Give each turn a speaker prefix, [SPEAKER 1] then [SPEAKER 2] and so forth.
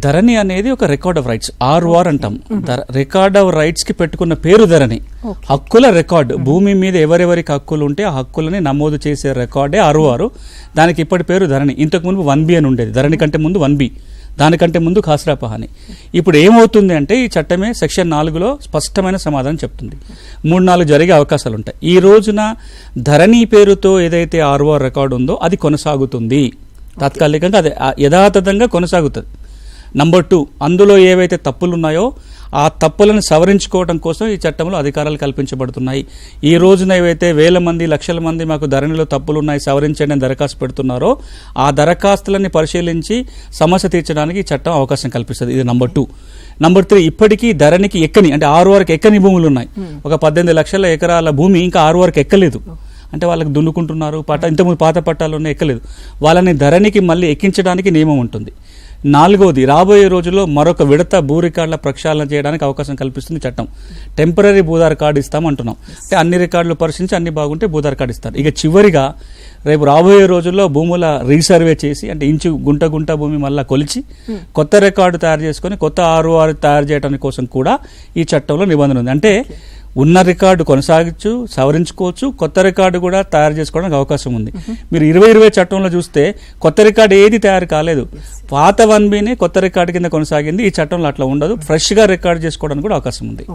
[SPEAKER 1] ధరణి అనేది ఒక record of rights ROR అంటాం. రికార్డ్ ఆఫ్ రైట్స్ కి పెట్టుకున్న పేరు ధరణి. హక్కుల రికార్డు, భూమి మీద ఎవరెవరికి హక్కులు ఉంటే ఆ హక్కులని నమోదు చేసే రికార్డే ఆర్ఓఆర్. దానికి ఇప్పటి పేరు ధరణి. ఇంతకు ముందు 1B అని ఉండేది. ధరణి కంటే ముందు 1B, దానికంటే ముందు ఖాసరా పహాని. ఇప్పుడు ఏమవుతుంది అంటే ఈ చట్టమే సెక్షన్ 4లో స్పష్టమైన సమాధానం చెప్తుంది. 3-4 జరిగే అవకాశాలు ఉంటాయి. ఈ రోజున ధరణి పేరుతో ఏదైతే ఆర్ఓఆర్ రికార్డు ఉందో అది కొనసాగుతుంది. తాత్కాలికంగా అదే యథాతథంగా కొనసాగుతుంది. నంబర్ 2, అందులో ఏవైతే తప్పులు ఉన్నాయో ఆ తప్పులను సవరించుకోవడం కోసం ఈ చట్టంలో అధికారాలు కల్పించబడుతున్నాయి. ఈ రోజున ఏవైతే వేల మంది లక్షల మంది మాకు ధరణిలో తప్పులు ఉన్నాయి సవరించండి అని దరఖాస్తు పెడుతున్నారో ఆ దరఖాస్తులని పరిశీలించి సమస్య తీర్చడానికి ఈ చట్టం అవకాశం కల్పిస్తుంది. ఇది నంబర్ 2. నంబర్ 3, ఇప్పటికీ ధరణికి ఎక్కని అంటే ఆర్ఓఆర్కి ఎక్కని భూములు ఉన్నాయి. ఒక 18 లక్షల ఎకరాల భూమి ఇంకా ఆర్ఓఆర్కి ఎక్కలేదు. అంటే వాళ్ళకి దున్నుకుంటున్నారు, ఇంతకుముందు పాత పట్టాలు ఉన్నాయి, ఎక్కలేదు. వాళ్ళని ధరణికి మళ్ళీ ఎక్కించడానికి నియమం ఉంటుంది. 4వది, రాబోయే రోజుల్లో మరొక విడత భూ రికార్డుల ప్రక్షాళన చేయడానికి అవకాశం కల్పిస్తుంది చట్టం. టెంపరీ భూధార కార్డు ఇస్తామంటున్నాం. అంటే అన్ని రికార్డులు పరిశీలించి అన్ని బాగుంటే భూధార కార్డు ఇస్తారు. ఇక చివరిగా రేపు రాబోయే రోజుల్లో భూముల రీసర్వే చేసి అంటే ఇంచు గుంట భూమి మళ్ళీ కొలిచి కొత్త రికార్డు తయారు చేసుకొని కొత్త ఆర్ఓఆర్ తయారు చేయడానికి కోసం కూడా ఈ చట్టంలో నిబంధన ఉంది. అంటే ఉన్న రికార్డు కొనసాగించు, సవరించుకోవచ్చు, కొత్త రికార్డు కూడా తయారు చేసుకోవడానికి అవకాశం ఉంది. మీరు 2020 చట్టంలో చూస్తే కొత్త రికార్డు ఏది తయారు కాలేదు. పాత 1Bని కొత్త రికార్డు కింద కొనసాగింది. ఈ చట్టంలో అట్లా ఉండదు. ఫ్రెష్గా రికార్డు చేసుకోవడానికి కూడా అవకాశం ఉంది.